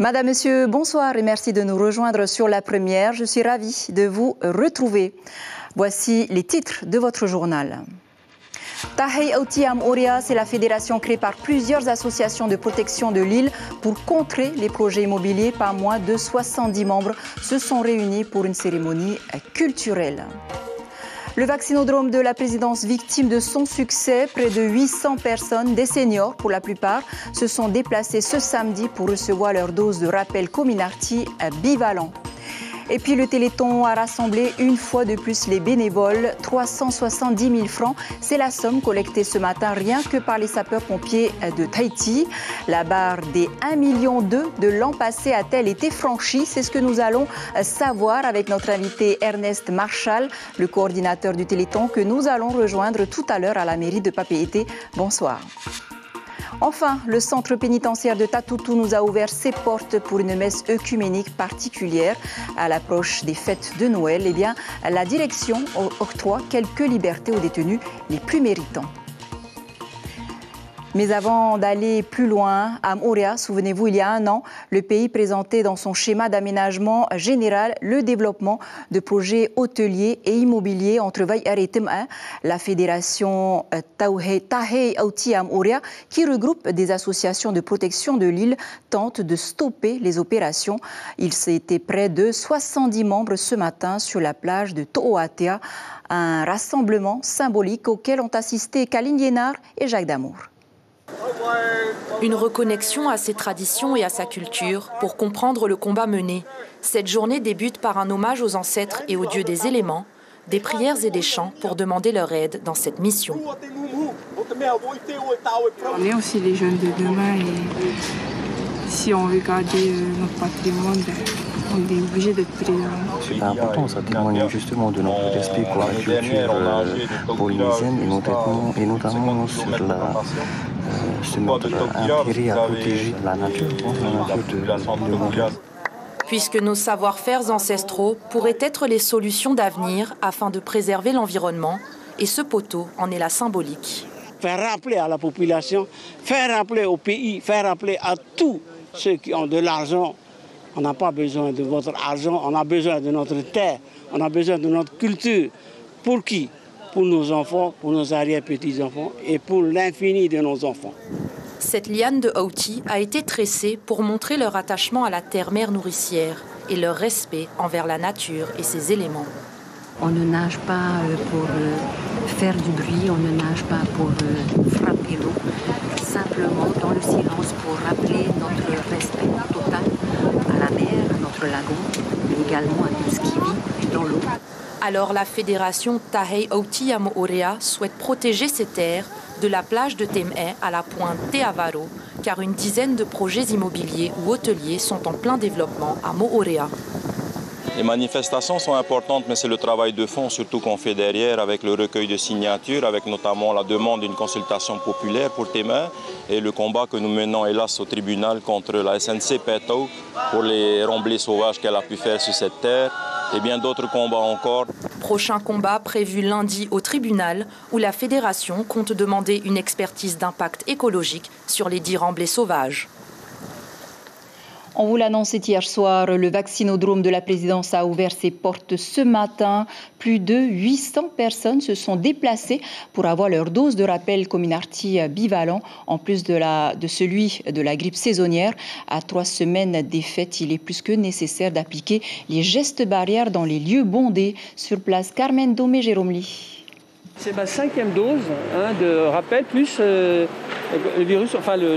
Madame, Monsieur, bonsoir et merci de nous rejoindre sur la première. Je suis ravie de vous retrouver. Voici les titres de votre journal. Tahei Auti Am Orea, c'est la fédération créée par plusieurs associations de protection de l'île pour contrer les projets immobiliers. Pas moins de 70 membres se sont réunis pour une cérémonie culturelle. Le vaccinodrome de la présidence victime de son succès, près de 800 personnes, des seniors pour la plupart, se sont déplacés ce samedi pour recevoir leur dose de rappel Comirnaty bivalent. Et puis le Téléthon a rassemblé une fois de plus les bénévoles, 370 000 francs. C'est la somme collectée ce matin rien que par les sapeurs-pompiers de Tahiti. La barre des 1,2 million de l'an passé a-t-elle été franchie? C'est ce que nous allons savoir avec notre invité Ernest Marchal, le coordinateur du Téléthon, que nous allons rejoindre tout à l'heure à la mairie de Papeete. Bonsoir. Enfin, le centre pénitentiaire de Tatoutou nous a ouvert ses portes pour une messe œcuménique particulière. À l'approche des fêtes de Noël, la direction octroie quelques libertés aux détenus les plus méritants. Mais avant d'aller plus loin, à Am-Orea, souvenez-vous, il y a un an, le pays présentait dans son schéma d'aménagement général le développement de projets hôteliers et immobiliers entre Vaiar et Tem'a, la fédération Tahei Auti Am-Orea, qui regroupe des associations de protection de l'île, tente de stopper les opérations. Il s'était près de 70 membres ce matin sur la plage de To'oatea, un rassemblement symbolique auquel ont assisté Kaline Liénard et Jacques Damour. Une reconnexion à ses traditions et à sa culture pour comprendre le combat mené. Cette journée débute par un hommage aux ancêtres et aux dieux des éléments, des prières et des chants pour demander leur aide dans cette mission. On est aussi les jeunes de demain et si on veut garder notre patrimoine, on est obligé d'être présent. C'est important, ça témoigne justement de notre respect pour la culture polynésienne et notamment sur notre intérêt à protéger la nature de Montréal. Puisque nos savoir-faire ancestraux pourraient être les solutions d'avenir afin de préserver l'environnement, et ce poteau en est la symbolique. Faire rappeler à la population, faire rappeler au pays, faire rappeler à tous ceux qui ont de l'argent. On n'a pas besoin de votre argent, on a besoin de notre terre, on a besoin de notre culture. Pour qui? Pour nos enfants, pour nos arrière-petits-enfants et pour l'infini de nos enfants. Cette liane de Auti a été tressée pour montrer leur attachement à la terre-mère nourricière et leur respect envers la nature et ses éléments. On ne nage pas pour faire du bruit, on ne nage pas pour frapper l'eau, simplement dans le silence pour rappeler notre respect total à la mer, à notre lagon, mais également à tout ce qui vit dans l'eau. Alors la fédération Tahei Auti Am-Orea souhaite protéger ces terres de la plage de Tem'a à la pointe Teavaro, car une dizaine de projets immobiliers ou hôteliers sont en plein développement à Mo-Orea. Les manifestations sont importantes, mais c'est le travail de fond surtout qu'on fait derrière avec le recueil de signatures, avec notamment la demande d'une consultation populaire pour Tem'a et le combat que nous menons hélas au tribunal contre la SNC Peto pour les remblais sauvages qu'elle a pu faire sur cette terre et bien d'autres combats encore. Prochain combat prévu lundi au tribunal où la fédération compte demander une expertise d'impact écologique sur les 10 remblais sauvages. On vous l'annonçait hier soir, le vaccinodrome de la présidence a ouvert ses portes ce matin. Plus de 800 personnes se sont déplacées pour avoir leur dose de rappel Comirnaty bivalent, en plus de celui de la grippe saisonnière. À 3 semaines des fêtes, il est plus que nécessaire d'appliquer les gestes barrières dans les lieux bondés. Sur place, Carmen Domé, Jérôme Lee. C'est ma 5e dose de rappel, plus le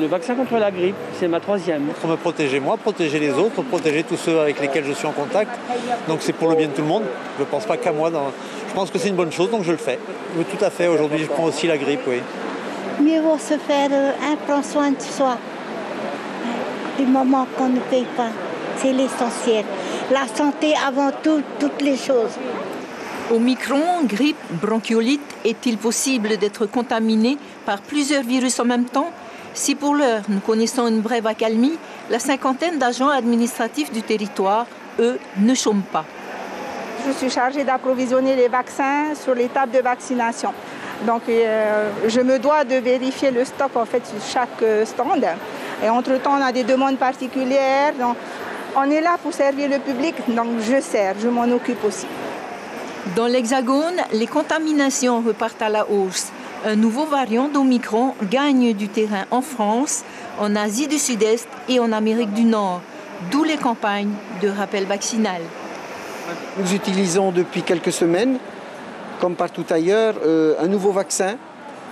vaccin contre la grippe. C'est ma 3e. Pour me protéger moi, protéger les autres, protéger tous ceux avec lesquels je suis en contact. Donc c'est pour le bien de tout le monde. Je ne pense pas qu'à moi. Je pense que c'est une bonne chose, donc je le fais. Oui, tout à fait. Aujourd'hui, je prends aussi la grippe, oui. Mieux vaut se faire prendre soin de soi. Du moment qu'on ne paye pas, c'est l'essentiel. La santé avant tout, toutes les choses. Omicron, grippe, bronchiolite, est-il possible d'être contaminé par plusieurs virus en même temps? Si pour l'heure, nous connaissons une brève accalmie, la cinquantaine d'agents administratifs du territoire, eux, ne chôment pas. Je suis chargée d'approvisionner les vaccins sur les tables de vaccination. Donc, je me dois de vérifier le stock en fait sur chaque stand Et entre-temps, on a des demandes particulières. Donc, on est là pour servir le public, donc je m'en occupe aussi. Dans l'Hexagone, les contaminations repartent à la hausse. Un nouveau variant d'Omicron gagne du terrain en France, en Asie du Sud-Est et en Amérique du Nord, d'où les campagnes de rappel vaccinal. Nous utilisons depuis quelques semaines, comme partout ailleurs, un nouveau vaccin,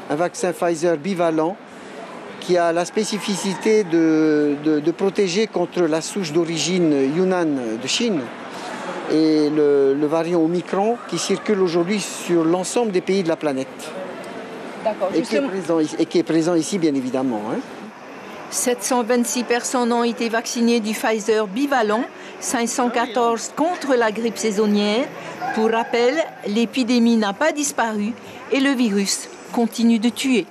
un vaccin Pfizer bivalent, qui a la spécificité de protéger contre la souche d'origine Yunnan de Chine et le variant Omicron qui circule aujourd'hui sur l'ensemble des pays de la planète. D'accord, et qui est présent ici, bien évidemment. 726 personnes ont été vaccinées du Pfizer bivalent, 514 contre la grippe saisonnière. Pour rappel, l'épidémie n'a pas disparu et le virus continue de tuer.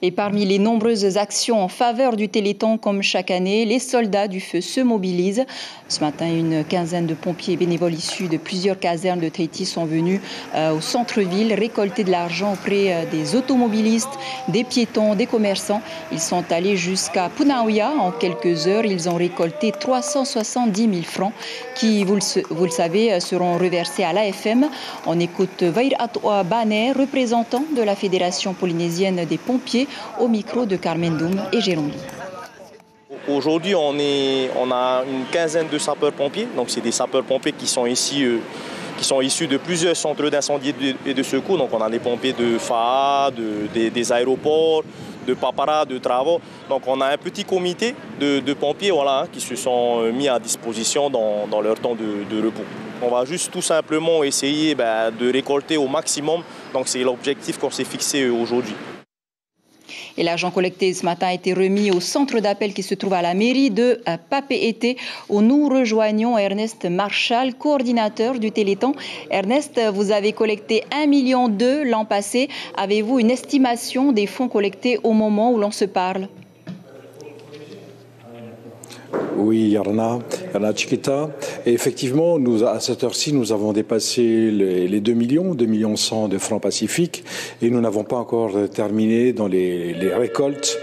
Et parmi les nombreuses actions en faveur du Téléthon, comme chaque année, les soldats du feu se mobilisent. Ce matin, une quinzaine de pompiers bénévoles issus de plusieurs casernes de Tahiti sont venus au centre-ville récolter de l'argent auprès des automobilistes, des piétons, des commerçants. Ils sont allés jusqu'à Punaoia en quelques heures. Ils ont récolté 370 000 francs qui, vous le savez, seront reversés à l'AFM. On écoute Vair Atoa Baner, représentant de la Fédération polynésienne des pompiers, au micro de Carmen Doum et Jérôme Lee. Aujourd'hui, on a une quinzaine de sapeurs-pompiers. Donc, c'est des sapeurs-pompiers qui sont ici, qui sont issus de plusieurs centres d'incendie et de secours. Donc, on a des pompiers de FAA, des aéroports, de Papara, de Travaux. Donc, on a un petit comité de pompiers qui se sont mis à disposition dans leur temps de repos. On va juste tout simplement essayer de récolter au maximum. Donc, c'est l'objectif qu'on s'est fixé aujourd'hui. Et l'argent collecté ce matin a été remis au centre d'appel qui se trouve à la mairie de Papeete, où nous rejoignons Ernest Marshall, coordinateur du Téléthon. Ernest, vous avez collecté 1,2 million l'an passé. Avez-vous une estimation des fonds collectés au moment où l'on se parle ? Oui, Yarna Chiquita. Et effectivement, à cette heure-ci, nous avons dépassé les 2 millions 100 de francs pacifiques et nous n'avons pas encore terminé dans les récoltes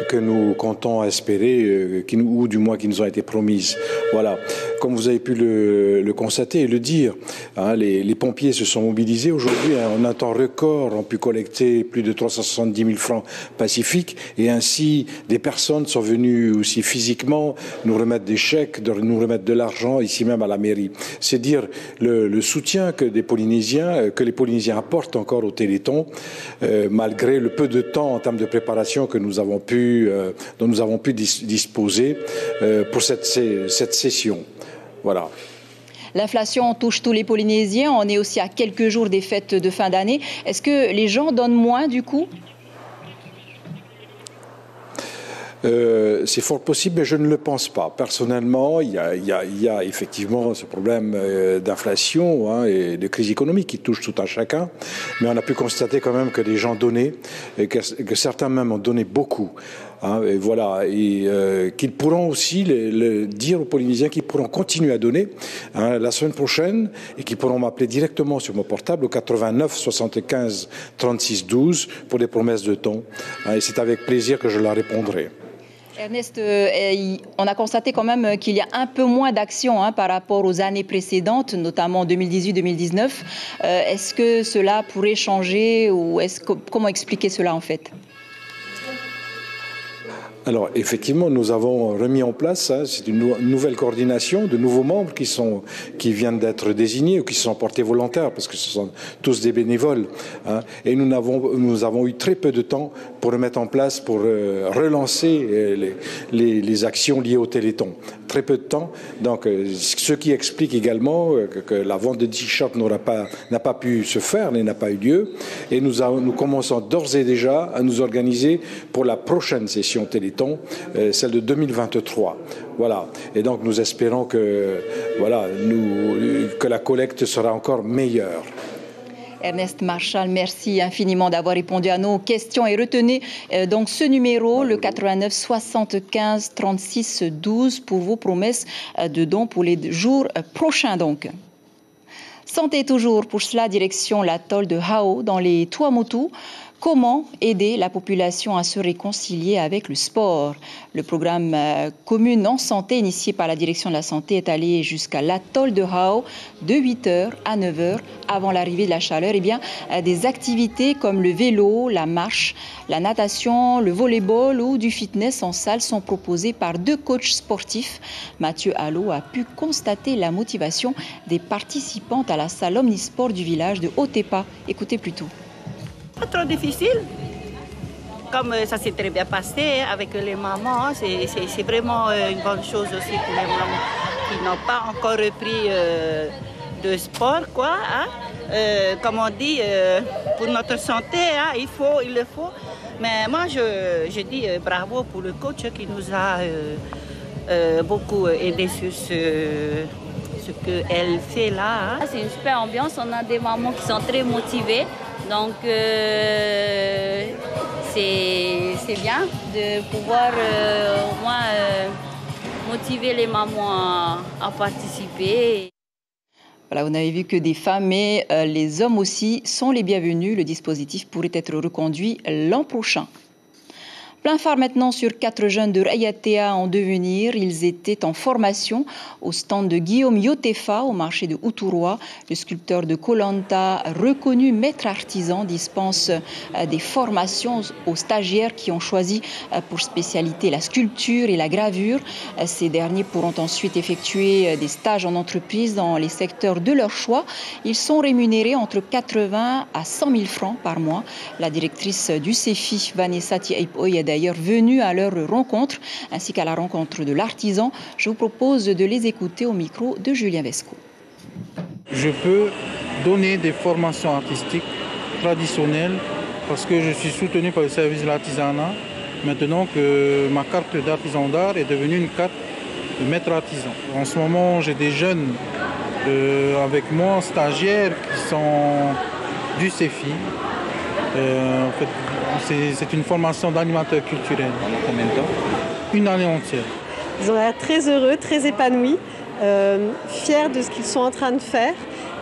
que nous comptons espérer, ou du moins qui nous ont été promises. Voilà. Comme vous avez pu le constater et le dire, les pompiers se sont mobilisés. Aujourd'hui, en un temps record, ont pu collecter plus de 370 000 francs pacifiques et ainsi des personnes sont venues aussi physiquement nous remettre des chèques, nous remettre de l'argent ici même à la mairie. C'est dire le soutien que les Polynésiens apportent encore au Téléthon, malgré le peu de temps en termes de préparation que dont nous avons pu disposer pour cette session. Voilà. L'inflation touche tous les Polynésiens. On est aussi à quelques jours des fêtes de fin d'année. Est-ce que les gens donnent moins du coup ? C'est fort possible, mais je ne le pense pas. Personnellement, il y a effectivement ce problème d'inflation et de crise économique qui touche tout un chacun. Mais on a pu constater quand même que les gens donnaient, et que certains même ont donné beaucoup. Et voilà, et qu'ils pourront aussi dire aux Polynésiens qu'ils pourront continuer à donner la semaine prochaine et qu'ils pourront m'appeler directement sur mon portable au 89 75 36 12 pour des promesses de dons. Et c'est avec plaisir que je leur répondrai. Ernest, on a constaté quand même qu'il y a un peu moins d'actions par rapport aux années précédentes, notamment 2018-2019. Est-ce que cela pourrait changer ou comment expliquer cela en fait ? Alors, effectivement, nous avons remis en place, c'est une nouvelle coordination de nouveaux membres qui viennent d'être désignés ou qui se sont portés volontaires, parce que ce sont tous des bénévoles. Et nous avons eu très peu de temps pour le mettre en place, pour relancer les actions liées au Téléthon. Très peu de temps. Donc, ce qui explique également que la vente de t-shirts n'a pas pu se faire, n'a pas eu lieu. Et nous commençons d'ores et déjà à nous organiser pour la prochaine session Téléthon, celle de 2023. Voilà. Et donc nous espérons que la collecte sera encore meilleure. Ernest Marshall, merci infiniment d'avoir répondu à nos questions et retenez donc ce numéro, le 89 75 36 12 pour vos promesses de dons pour les jours prochains donc. Santé toujours, pour cela direction l'atoll de Hao dans les Tuamotu. Comment aider la population à se réconcilier avec le sport? Le programme Commune en santé initié par la direction de la santé est allé jusqu'à l'atoll de Hao de 8h à 9h avant l'arrivée de la chaleur. Eh bien, des activités comme le vélo, la marche, la natation, le volleyball ou du fitness en salle sont proposées par 2 coachs sportifs. Mathieu Allo a pu constater la motivation des participantes à la salle omnisport du village de Otepa. Écoutez plutôt. Pas trop difficile. Comme ça s'est très bien passé avec les mamans, c'est vraiment une bonne chose aussi pour les mamans qui n'ont pas encore repris de sport, quoi. Hein? Comme on dit, pour notre santé, hein, il le faut. Mais moi, je dis bravo pour le coach qui nous a beaucoup aidé sur ce qu'elle fait là. Hein. C'est une super ambiance, on a des mamans qui sont très motivées. Donc c'est bien de pouvoir au moins motiver les mamans à participer. Voilà, vous n'avez vu que des femmes, mais les hommes aussi sont les bienvenus. Le dispositif pourrait être reconduit l'an prochain. Plein phare maintenant sur 4 jeunes de Rayatea en devenir. Ils étaient en formation au stand de Guillaume Yotefa au marché de Outuroa. Le sculpteur de Kolanta, reconnu maître artisan, dispense des formations aux stagiaires qui ont choisi pour spécialité la sculpture et la gravure. Ces derniers pourront ensuite effectuer des stages en entreprise dans les secteurs de leur choix. Ils sont rémunérés entre 80 à 100 000 francs par mois. La directrice du CEFI, Vanessa Tiaipoy, est d'ailleurs venue à leur rencontre, ainsi qu'à la rencontre de l'artisan. Je vous propose de les écouter au micro de Julien Vesco. Je peux donner des formations artistiques traditionnelles parce que je suis soutenu par le service de l'artisanat. Maintenant que ma carte d'artisan d'art est devenue une carte de maître artisan. En ce moment, j'ai des jeunes avec moi, stagiaires, qui sont du CEFI. En fait, c'est une formation d'animateur culturel. Pendant combien de temps? Une année entière. Ils ont l'air très heureux, très épanouis, fiers de ce qu'ils sont en train de faire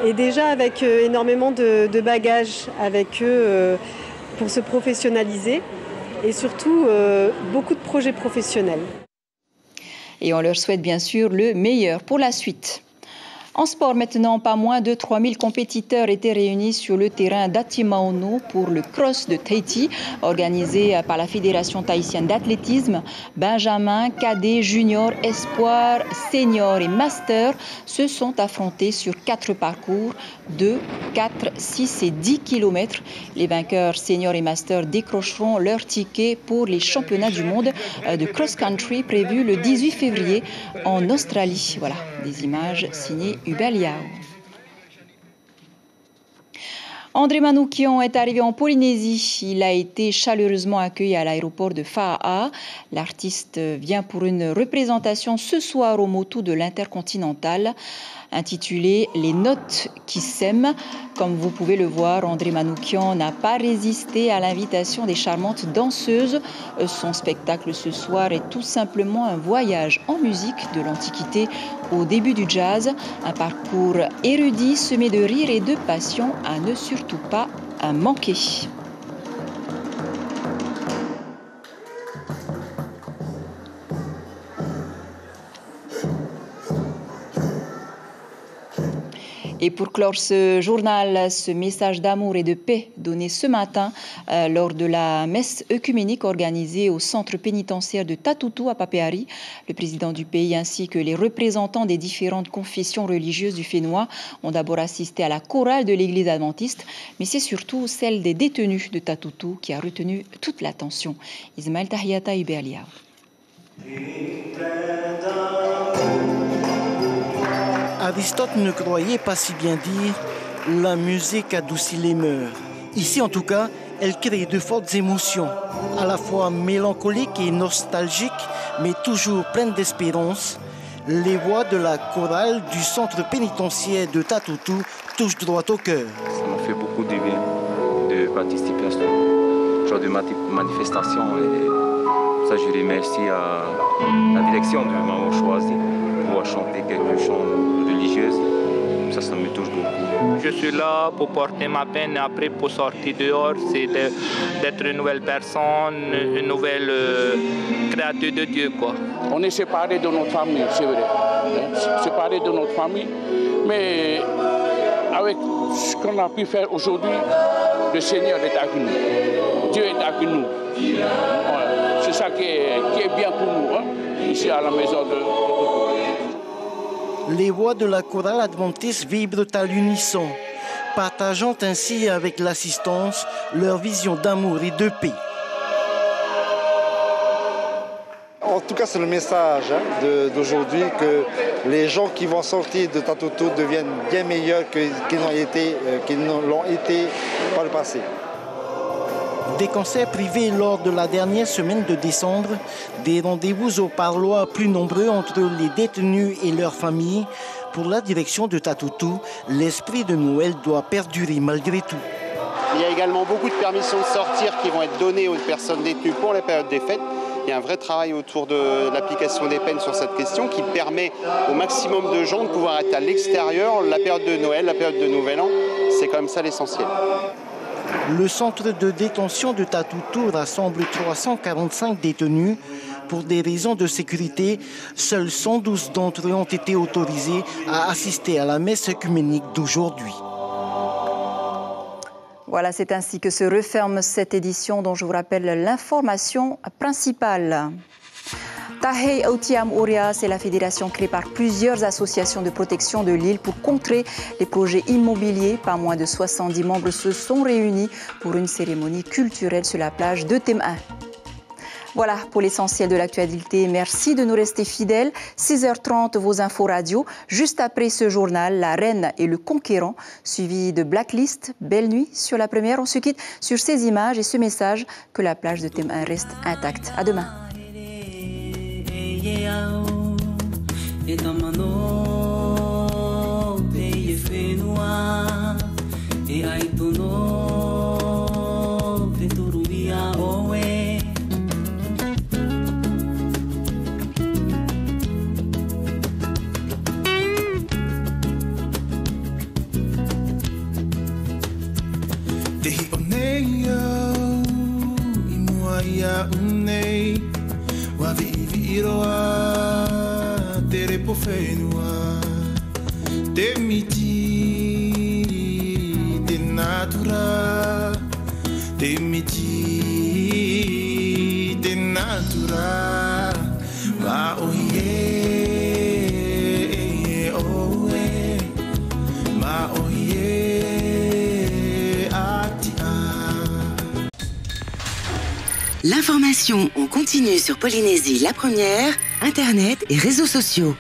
et déjà avec énormément de bagages avec eux pour se professionnaliser et surtout beaucoup de projets professionnels. Et on leur souhaite bien sûr le meilleur pour la suite. En sport maintenant, pas moins de 3000 compétiteurs étaient réunis sur le terrain d'Atimaono pour le cross de Tahiti, organisé par la Fédération tahitienne d'athlétisme. Benjamin, cadet, junior, espoir, senior et master se sont affrontés sur 4 parcours, 2, 4, 6 et 10 km. Les vainqueurs senior et master décrocheront leur ticket pour les championnats du monde de cross-country prévus le 18 février en Australie. Voilà, des images signées Hubert Liao. André Manoukian est arrivé en Polynésie. Il a été chaleureusement accueilli à l'aéroport de Faa'a. L'artiste vient pour une représentation ce soir au Motu de l'Intercontinental, intitulée « Les notes qui s'aiment ». Comme vous pouvez le voir, André Manoukian n'a pas résisté à l'invitation des charmantes danseuses. Son spectacle ce soir est tout simplement un voyage en musique de l'Antiquité au début du jazz. Un parcours érudit semé de rire et de passion à ne surtout pas manquer. Et pour clore ce journal, ce message d'amour et de paix donné ce matin lors de la messe œcuménique organisée au centre pénitentiaire de Tatutu à Papeari. Le président du pays ainsi que les représentants des différentes confessions religieuses du Fénois ont d'abord assisté à la chorale de l'église adventiste, mais c'est surtout celle des détenus de Tatutu qui a retenu toute l'attention. Ismaël Tahiata, Hubert Liao. Aristote ne croyait pas si bien dire « la musique adoucit les mœurs ». Ici, en tout cas, elle crée de fortes émotions, à la fois mélancoliques et nostalgiques, mais toujours pleines d'espérance. Les voix de la chorale du centre pénitentiaire de Tatutu touchent droit au cœur. Ça m'a fait beaucoup de bien de participer à ce genre de manifestation. Et ça, je remercie à la direction de m'avoir choisi pour chanter quelques chants religieuses ça me touche beaucoup. Je suis là pour porter ma peine et après pour sortir dehors, c'est d'être une nouvelle personne, une nouvelle créature de Dieu, quoi. On est séparés de notre famille, c'est vrai. Séparés de notre famille, mais avec ce qu'on a pu faire aujourd'hui, le Seigneur est avec nous. Dieu est avec nous. Voilà. C'est ça qui est bien pour nous, ici à la maison de Les voix de la chorale adventiste vibrent à l'unisson, partageant ainsi avec l'assistance leur vision d'amour et de paix. En tout cas, c'est le message d'aujourd'hui que les gens qui vont sortir de Tatoto deviennent bien meilleurs qu'ils l'ont été par le passé. Des concerts privés lors de la dernière semaine de décembre, des rendez-vous au parloir plus nombreux entre les détenus et leurs familles. Pour la direction de Tatoto, l'esprit de Noël doit perdurer malgré tout. Il y a également beaucoup de permissions de sortir qui vont être données aux personnes détenues pour la période des fêtes. Il y a un vrai travail autour de l'application des peines sur cette question qui permet au maximum de gens de pouvoir être à l'extérieur. La période de Noël, la période de Nouvel An, c'est quand même ça l'essentiel. Le centre de détention de Tatoto rassemble 345 détenus. Pour des raisons de sécurité, seuls 112 d'entre eux ont été autorisés à assister à la messe œcuménique d'aujourd'hui. Voilà, c'est ainsi que se referme cette édition dont je vous rappelle l'information principale. Tahei Autiam Oria, c'est la fédération créée par plusieurs associations de protection de l'île pour contrer les projets immobiliers. Pas moins de 70 membres se sont réunis pour une cérémonie culturelle sur la plage de Tem1. Voilà pour l'essentiel de l'actualité. Merci de nous rester fidèles. 6h30, vos infos radio. Juste après ce journal, La Reine et le Conquérant, suivi de Blacklist. Belle nuit sur la première. On se quitte sur ces images et ce message que la plage de Tem1 reste intacte. À demain. Tehi oneia imuaia unei wa viviroa tere pofenua te miti te natura te miti te natura ma oie oe ma oie. L'information en continu sur Polynésie la première, Internet et réseaux sociaux.